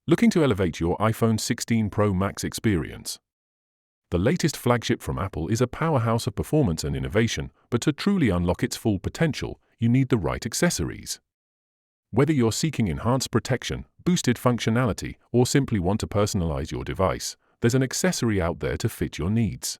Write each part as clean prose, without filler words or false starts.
Looking to elevate your iPhone 16 Pro Max experience? The latest flagship from Apple is a powerhouse of performance and innovation, but to truly unlock its full potential, you need the right accessories. Whether you're seeking enhanced protection, boosted functionality, or simply want to personalize your device, there's an accessory out there to fit your needs.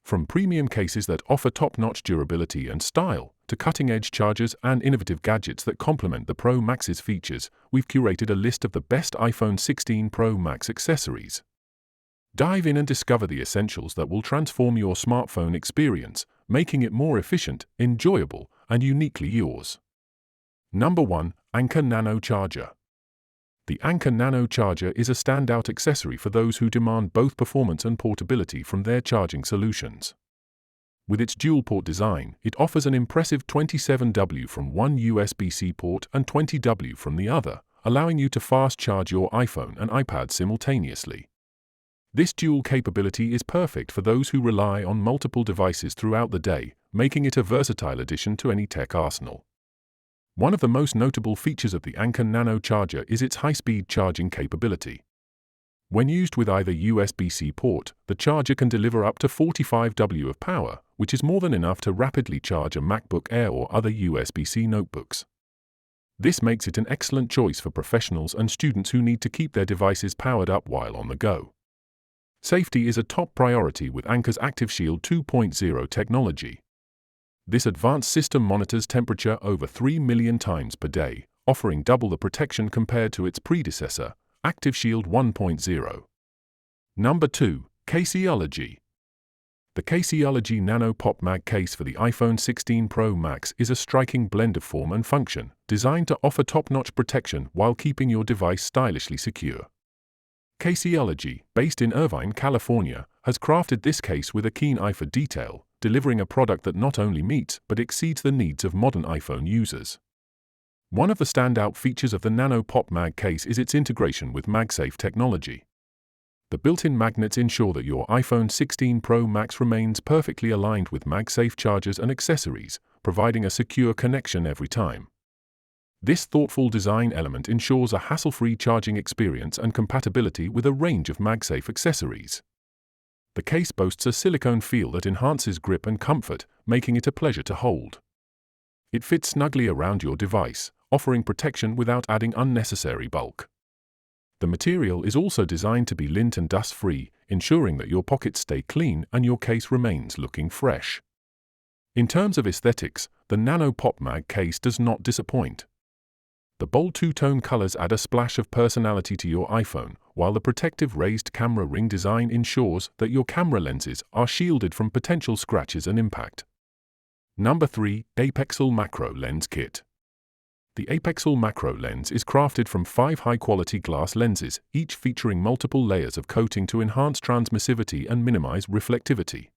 From premium cases that offer top-notch durability and style, to cutting-edge chargers and innovative gadgets that complement the Pro Max's features, we've curated a list of the best iPhone 16 Pro Max accessories. Dive in and discover the essentials that will transform your smartphone experience, making it more efficient, enjoyable, and uniquely yours. Number 1. Anker Nano Charger. The Anker Nano Charger is a standout accessory for those who demand both performance and portability from their charging solutions. With its dual-port design, it offers an impressive 27W from one USB-C port and 20W from the other, allowing you to fast charge your iPhone and iPad simultaneously. This dual capability is perfect for those who rely on multiple devices throughout the day, making it a versatile addition to any tech arsenal. One of the most notable features of the Anker Nano Charger is its high-speed charging capability. When used with either USB-C port, the charger can deliver up to 45W of power, which is more than enough to rapidly charge a MacBook Air or other USB-C notebooks. This makes it an excellent choice for professionals and students who need to keep their devices powered up while on the go. Safety is a top priority with Anker's ActiveShield 2.0 technology. This advanced system monitors temperature over 3 million times per day, offering double the protection compared to its predecessor, ActiveShield 1.0. Number 2. Caseology. The Caseology Nano Pop Mag case for the iPhone 16 Pro Max is a striking blend of form and function, designed to offer top-notch protection while keeping your device stylishly secure. Caseology, based in Irvine, California, has crafted this case with a keen eye for detail, delivering a product that not only meets but exceeds the needs of modern iPhone users. One of the standout features of the Nano Pop Mag case is its integration with MagSafe technology. The built-in magnets ensure that your iPhone 16 Pro Max remains perfectly aligned with MagSafe chargers and accessories, providing a secure connection every time. This thoughtful design element ensures a hassle-free charging experience and compatibility with a range of MagSafe accessories. The case boasts a silicone feel that enhances grip and comfort, making it a pleasure to hold. It fits snugly around your device, offering protection without adding unnecessary bulk. The material is also designed to be lint and dust-free, ensuring that your pockets stay clean and your case remains looking fresh. In terms of aesthetics, the Nano Pop Mag case does not disappoint. The bold two-tone colors add a splash of personality to your iPhone, while the protective raised camera ring design ensures that your camera lenses are shielded from potential scratches and impact. Number 3. APEXEL Macro Lens Kit. The APEXEL Macro Lens is crafted from 5 high-quality glass lenses, each featuring multiple layers of coating to enhance transmissivity and minimize reflectivity.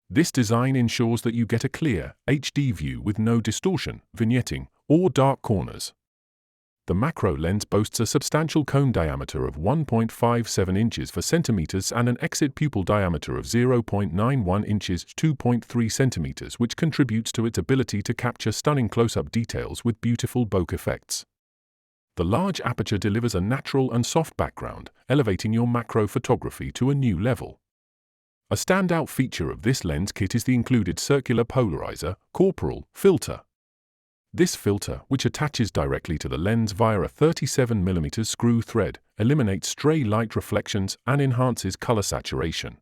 This design ensures that you get a clear, HD view with no distortion, vignetting, or dark corners. The macro lens boasts a substantial cone diameter of 1.57 inches for centimeters and an exit pupil diameter of 0.91 inches (2.3 centimeters), which contributes to its ability to capture stunning close-up details with beautiful bokeh effects. The large aperture delivers a natural and soft background, elevating your macro photography to a new level. A standout feature of this lens kit is the included circular polarizer, corporal, filter. This filter, which attaches directly to the lens via a 37mm screw thread, eliminates stray light reflections and enhances color saturation.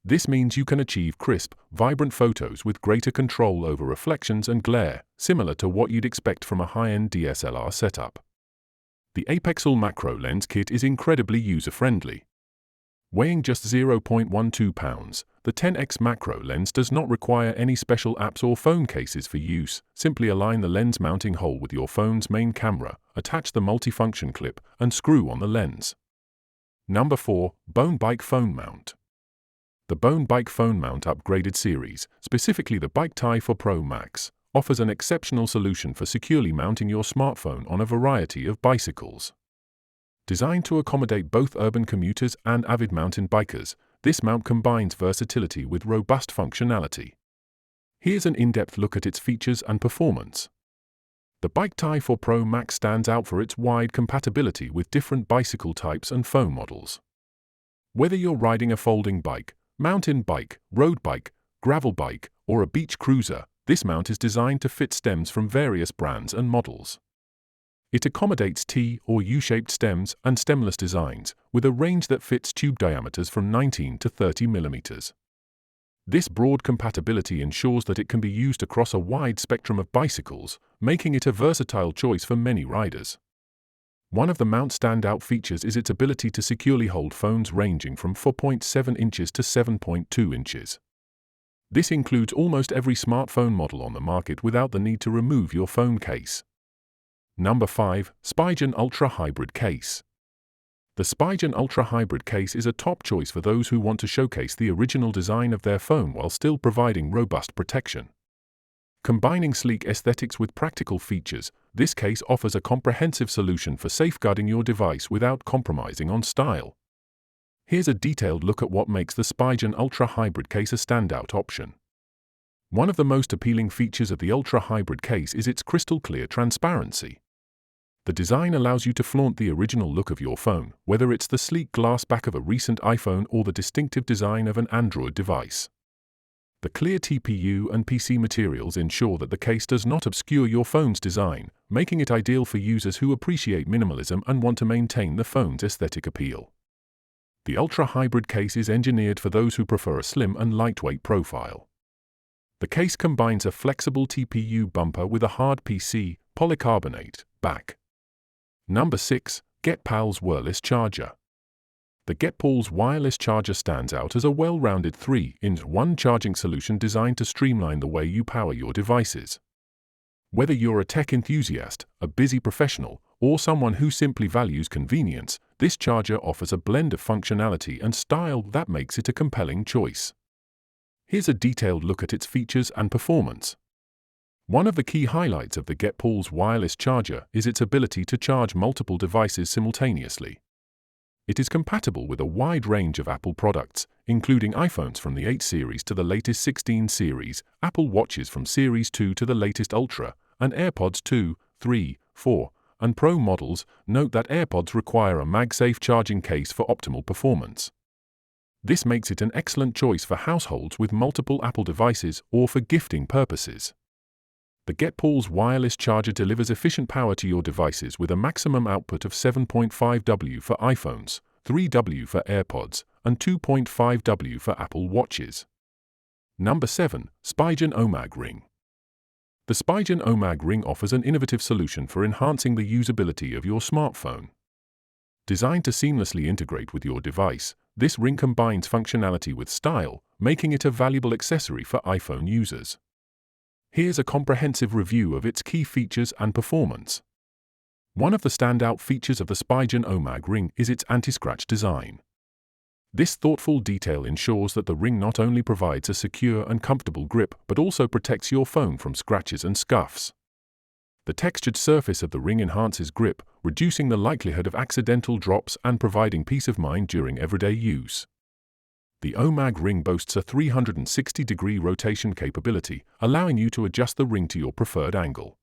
This means you can achieve crisp, vibrant photos with greater control over reflections and glare, similar to what you'd expect from a high-end DSLR setup. The APEXEL Macro Lens Kit is incredibly user-friendly. Weighing just 0.12 pounds, the 10x macro lens does not require any special apps or phone cases for use. Simply align the lens mounting hole with your phone's main camera, attach the multifunction clip, and screw on the lens. Number 4. Bone Bike Phone Mount. The Bone Bike Phone Mount upgraded series, specifically the Bike Tie for Pro Max, offers an exceptional solution for securely mounting your smartphone on a variety of bicycles. Designed to accommodate both urban commuters and avid mountain bikers, this mount combines versatility with robust functionality. Here's an in-depth look at its features and performance. The Bike Tie 4 Pro Max stands out for its wide compatibility with different bicycle types and phone models. Whether you're riding a folding bike, mountain bike, road bike, gravel bike, or a beach cruiser, this mount is designed to fit stems from various brands and models. It accommodates T or U-shaped stems and stemless designs, with a range that fits tube diameters from 19 to 30 mm. This broad compatibility ensures that it can be used across a wide spectrum of bicycles, making it a versatile choice for many riders. One of the mount's standout features is its ability to securely hold phones ranging from 4.7 inches to 7.2 inches. This includes almost every smartphone model on the market without the need to remove your phone case. Number 5. Spigen Ultra Hybrid Case. The Spigen Ultra Hybrid Case is a top choice for those who want to showcase the original design of their phone while still providing robust protection. Combining sleek aesthetics with practical features, this case offers a comprehensive solution for safeguarding your device without compromising on style. Here's a detailed look at what makes the Spigen Ultra Hybrid Case a standout option. One of the most appealing features of the Ultra Hybrid Case is its crystal clear transparency. The design allows you to flaunt the original look of your phone, whether it's the sleek glass back of a recent iPhone or the distinctive design of an Android device. The clear TPU and PC materials ensure that the case does not obscure your phone's design, making it ideal for users who appreciate minimalism and want to maintain the phone's aesthetic appeal. The Ultra Hybrid Case is engineered for those who prefer a slim and lightweight profile. The case combines a flexible TPU bumper with a hard PC, polycarbonate, back. Number 6. GetPal's Wireless Charger. The GetPal's wireless charger stands out as a well-rounded 3-in-1 charging solution designed to streamline the way you power your devices. Whether you're a tech enthusiast, a busy professional, or someone who simply values convenience, this charger offers a blend of functionality and style that makes it a compelling choice. Here's a detailed look at its features and performance. One of the key highlights of the GetPal's wireless charger is its ability to charge multiple devices simultaneously. It is compatible with a wide range of Apple products, including iPhones from the 8 series to the latest 16 series, Apple Watches from Series 2 to the latest Ultra, and AirPods 2, 3, 4, and Pro models. Note that AirPods require a MagSafe charging case for optimal performance. This makes it an excellent choice for households with multiple Apple devices or for gifting purposes. The GetPal's wireless charger delivers efficient power to your devices with a maximum output of 7.5 W for iPhones, 3 W for AirPods, and 2.5 W for Apple Watches. Number 7. Spigen OMAG Ring. The Spigen OMAG Ring offers an innovative solution for enhancing the usability of your smartphone. Designed to seamlessly integrate with your device, this ring combines functionality with style, making it a valuable accessory for iPhone users. Here's a comprehensive review of its key features and performance. One of the standout features of the Spigen OMAG Ring is its anti-scratch design. This thoughtful detail ensures that the ring not only provides a secure and comfortable grip but also protects your phone from scratches and scuffs. The textured surface of the ring enhances grip, reducing the likelihood of accidental drops and providing peace of mind during everyday use. The OMAG ring boasts a 360-degree rotation capability, allowing you to adjust the ring to your preferred angle.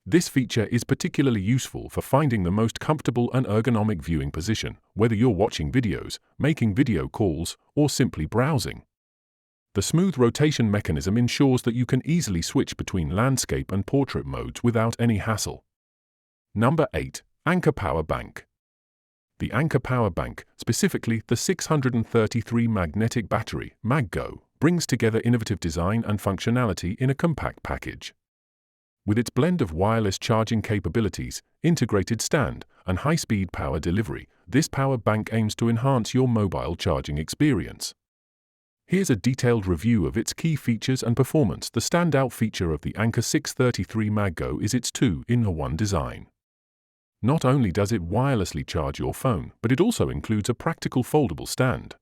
This feature is particularly useful for finding the most comfortable and ergonomic viewing position, whether you're watching videos, making video calls, or simply browsing. The smooth rotation mechanism ensures that you can easily switch between landscape and portrait modes without any hassle. Number 8. Anker Power Bank. The Anker Power Bank, specifically the 633 magnetic battery, MagGo, brings together innovative design and functionality in a compact package. With its blend of wireless charging capabilities, integrated stand, and high-speed power delivery, this power bank aims to enhance your mobile charging experience. Here's a detailed review of its key features and performance. The standout feature of the Anker 633 MagGo is its 2-in-1 design. Not only does it wirelessly charge your phone, but it also includes a practical foldable stand.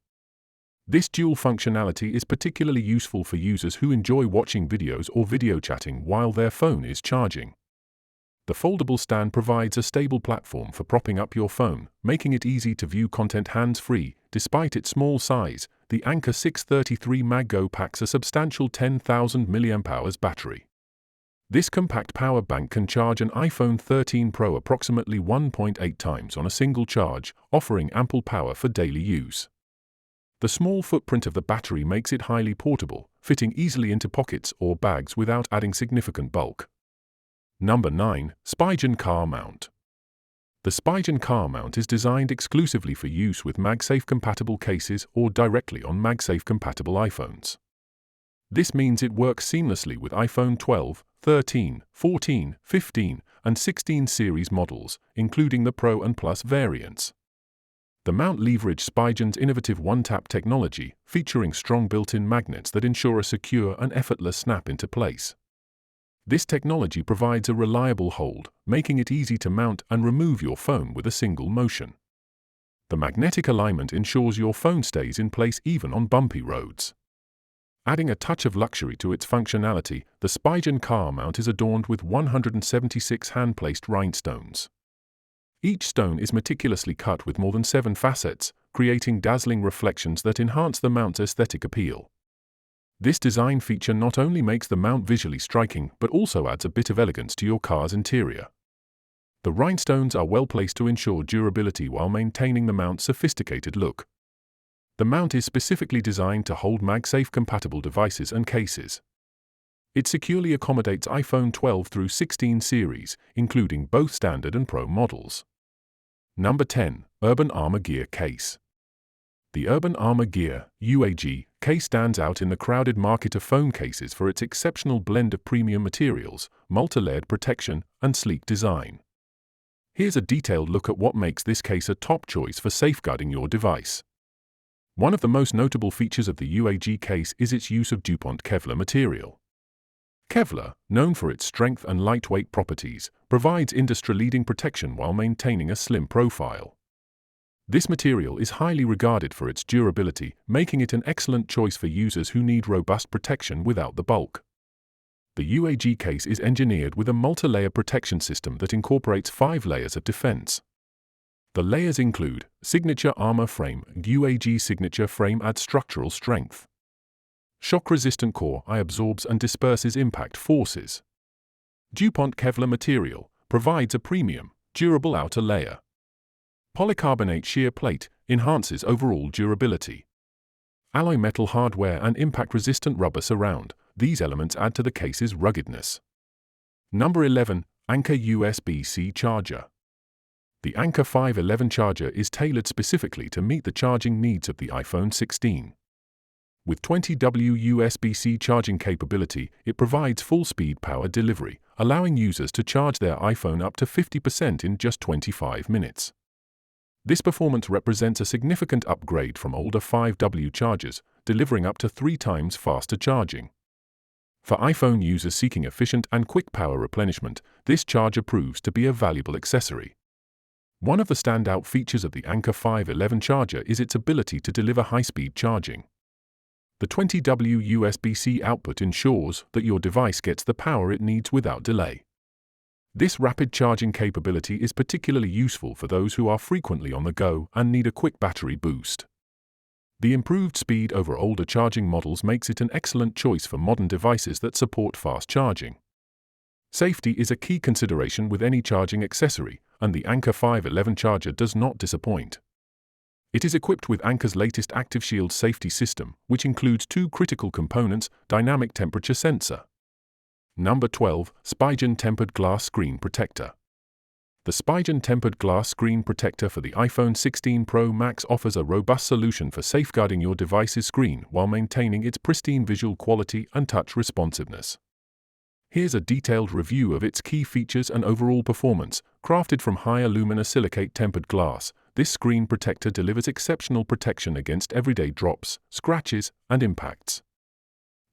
This dual functionality is particularly useful for users who enjoy watching videos or video chatting while their phone is charging. The foldable stand provides a stable platform for propping up your phone, making it easy to view content hands-free. Despite its small size, the Anker 633 MagGo packs a substantial 10,000 mAh battery. This compact power bank can charge an iPhone 13 Pro approximately 1.8 times on a single charge, offering ample power for daily use. The small footprint of the battery makes it highly portable, fitting easily into pockets or bags without adding significant bulk. Number 9. Spigen Car Mount. The Spigen Car Mount is designed exclusively for use with MagSafe-compatible cases or directly on MagSafe-compatible iPhones. This means it works seamlessly with iPhone 12, 13, 14, 15, and 16 series models, including the Pro and Plus variants. The mount leverages Spigen's innovative OneTap technology, featuring strong built-in magnets that ensure a secure and effortless snap into place. This technology provides a reliable hold, making it easy to mount and remove your phone with a single motion. The magnetic alignment ensures your phone stays in place even on bumpy roads. Adding a touch of luxury to its functionality, the Spigen Car Mount is adorned with 176 hand-placed rhinestones. Each stone is meticulously cut with more than 7 facets, creating dazzling reflections that enhance the mount's aesthetic appeal. This design feature not only makes the mount visually striking but also adds a bit of elegance to your car's interior. The rhinestones are well placed to ensure durability while maintaining the mount's sophisticated look. The mount is specifically designed to hold MagSafe-compatible devices and cases. It securely accommodates iPhone 12 through 16 series, including both standard and Pro models. Number 10. Urban Armor Gear Case. The Urban Armor Gear (UAG) case stands out in the crowded market of phone cases for its exceptional blend of premium materials, multi-layered protection, and sleek design. Here's a detailed look at what makes this case a top choice for safeguarding your device. One of the most notable features of the UAG case is its use of DuPont Kevlar material. Kevlar, known for its strength and lightweight properties, provides industry-leading protection while maintaining a slim profile. This material is highly regarded for its durability, making it an excellent choice for users who need robust protection without the bulk. The UAG case is engineered with a multi-layer protection system that incorporates 5 layers of defense. The layers include Signature Armor Frame. UAG Signature Frame adds structural strength. Shock-resistant core absorbs and disperses impact forces. DuPont Kevlar material provides a premium, durable outer layer. Polycarbonate shear plate enhances overall durability. Alloy metal hardware and impact-resistant rubber surround. These elements add to the case's ruggedness. Number 11. Anker USB-C Charger. The Anker 511 charger is tailored specifically to meet the charging needs of the iPhone 16. With 20W USB-C charging capability, it provides full-speed power delivery, allowing users to charge their iPhone up to 50% in just 25 minutes. This performance represents a significant upgrade from older 5W chargers, delivering up to 3 times faster charging. For iPhone users seeking efficient and quick power replenishment, this charger proves to be a valuable accessory. One of the standout features of the Anker 511 charger is its ability to deliver high-speed charging. The 20W USB-C output ensures that your device gets the power it needs without delay. This rapid charging capability is particularly useful for those who are frequently on the go and need a quick battery boost. The improved speed over older charging models makes it an excellent choice for modern devices that support fast charging. Safety is a key consideration with any charging accessory, and the Anker 511 charger does not disappoint. It is equipped with Anker's latest Active Shield safety system, which includes 2 critical components: dynamic temperature sensor. Number 12. Spigen Tempered Glass Screen Protector. The Spigen Tempered Glass Screen Protector for the iPhone 16 Pro Max offers a robust solution for safeguarding your device's screen while maintaining its pristine visual quality and touch responsiveness. Here's a detailed review of its key features and overall performance. Crafted from high alumina silicate tempered glass, this screen protector delivers exceptional protection against everyday drops, scratches, and impacts.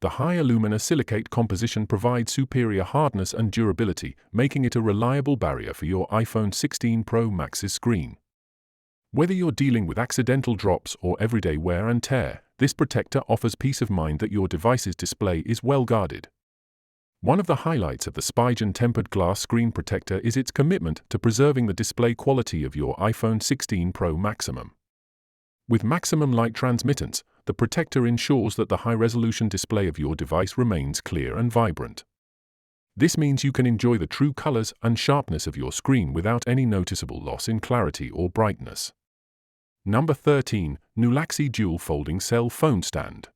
The high alumina silicate composition provides superior hardness and durability, making it a reliable barrier for your iPhone 16 Pro Max's screen. Whether you're dealing with accidental drops or everyday wear and tear, this protector offers peace of mind that your device's display is well guarded. One of the highlights of the Spigen Tempered Glass Screen Protector is its commitment to preserving the display quality of your iPhone 16 Pro Maximum. With maximum light transmittance, the protector ensures that the high-resolution display of your device remains clear and vibrant. This means you can enjoy the true colors and sharpness of your screen without any noticeable loss in clarity or brightness. Number 13. Nulaxy Dual Folding Cell Phone Stand.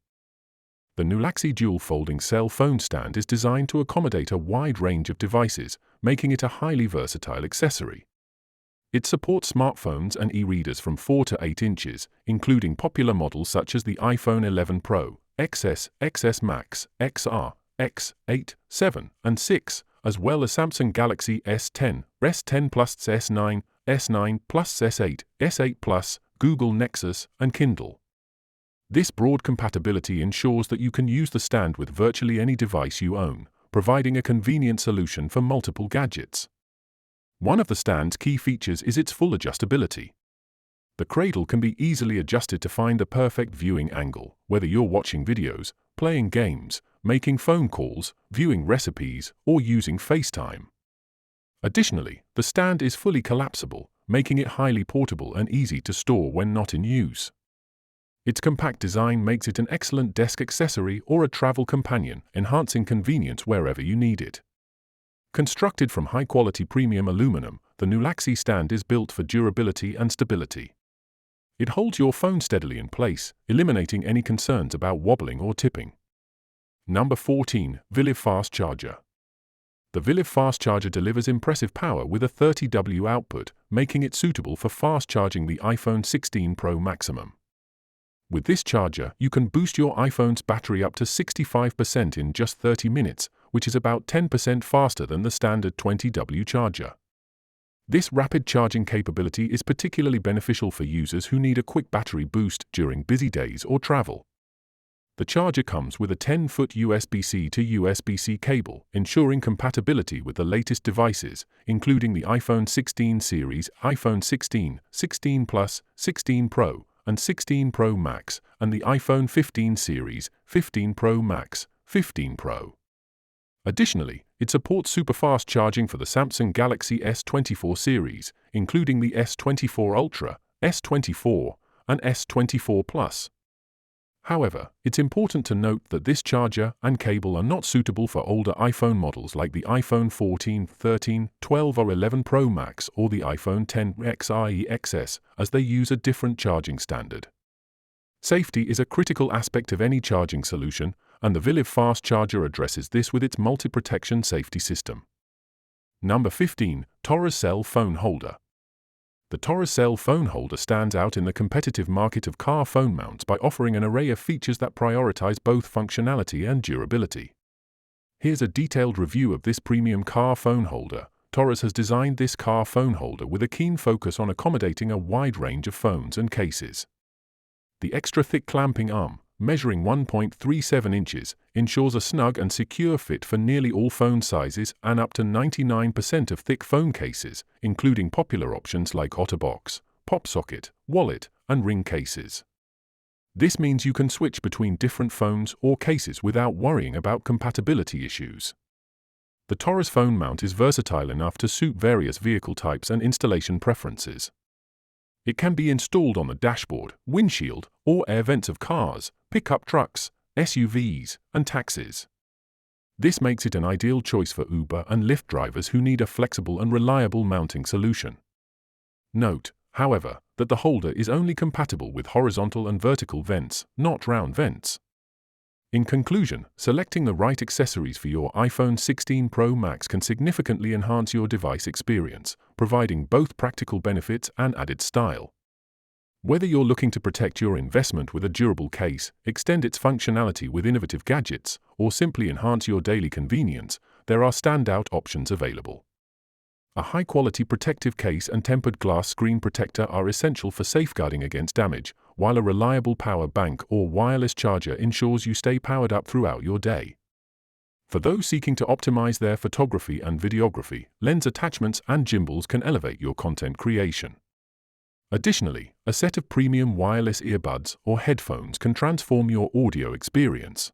The Nulaxy Dual Folding Cell Phone Stand is designed to accommodate a wide range of devices, making it a highly versatile accessory. It supports smartphones and e-readers from 4 to 8 inches, including popular models such as the iPhone 11 Pro, XS, XS Max, XR, X, 8, 7, and 6, as well as Samsung Galaxy S10, S10 Plus, S9, S9 Plus, S8, S8 Plus, Google Nexus, and Kindle. This broad compatibility ensures that you can use the stand with virtually any device you own, providing a convenient solution for multiple gadgets. One of the stand's key features is its full adjustability. The cradle can be easily adjusted to find the perfect viewing angle, whether you're watching videos, playing games, making phone calls, viewing recipes, or using FaceTime. Additionally, the stand is fully collapsible, making it highly portable and easy to store when not in use. Its compact design makes it an excellent desk accessory or a travel companion, enhancing convenience wherever you need it. Constructed from high-quality premium aluminum, the Nulaxy stand is built for durability and stability. It holds your phone steadily in place, eliminating any concerns about wobbling or tipping. Number 14. VILIV Fast Charger. The VILIV Fast Charger delivers impressive power with a 30W output, making it suitable for fast charging the iPhone 16 Pro Maximum. With this charger, you can boost your iPhone's battery up to 65% in just 30 minutes, which is about 10% faster than the standard 20W charger. This rapid charging capability is particularly beneficial for users who need a quick battery boost during busy days or travel. The charger comes with a 10-foot USB-C to USB-C cable, ensuring compatibility with the latest devices, including the iPhone 16 series, iPhone 16, 16 Plus, 16 Pro, and 16 Pro Max, and the iPhone 15 series, 15 Pro Max, 15 Pro. Additionally, it supports super-fast charging for the Samsung Galaxy S24 series, including the S24 Ultra, S24, and S24 Plus. However, it's important to note that this charger and cable are not suitable for older iPhone models like the iPhone 14, 13, 12 or 11 Pro Max or the iPhone XR XS, as they use a different charging standard. Safety is a critical aspect of any charging solution, and the VILIV Fast Charger addresses this with its multi-protection safety system. Number 15. TORRAS Cell Phone Holder. The TORRAS Cell Phone Holder stands out in the competitive market of car phone mounts by offering an array of features that prioritize both functionality and durability. Here's a detailed review of this premium car phone holder. TORRAS has designed this car phone holder with a keen focus on accommodating a wide range of phones and cases. The extra-thick clamping arm, measuring 1.37 inches, ensures a snug and secure fit for nearly all phone sizes and up to 99% of thick phone cases, including popular options like OtterBox, pop socket, wallet, and ring cases. This means you can switch between different phones or cases without worrying about compatibility issues. The TORRAS phone mount is versatile enough to suit various vehicle types and installation preferences. It can be installed on the dashboard, windshield, or air vents of cars, pickup trucks, SUVs, and taxis. This makes it an ideal choice for Uber and Lyft drivers who need a flexible and reliable mounting solution. Note, however, that the holder is only compatible with horizontal and vertical vents, not round vents. In conclusion, selecting the right accessories for your iPhone 16 Pro Max can significantly enhance your device experience, providing both practical benefits and added style. Whether you're looking to protect your investment with a durable case, extend its functionality with innovative gadgets, or simply enhance your daily convenience, there are standout options available. A high-quality protective case and tempered glass screen protector are essential for safeguarding against damage, while a reliable power bank or wireless charger ensures you stay powered up throughout your day. For those seeking to optimize their photography and videography, lens attachments and gimbals can elevate your content creation. Additionally, a set of premium wireless earbuds or headphones can transform your audio experience.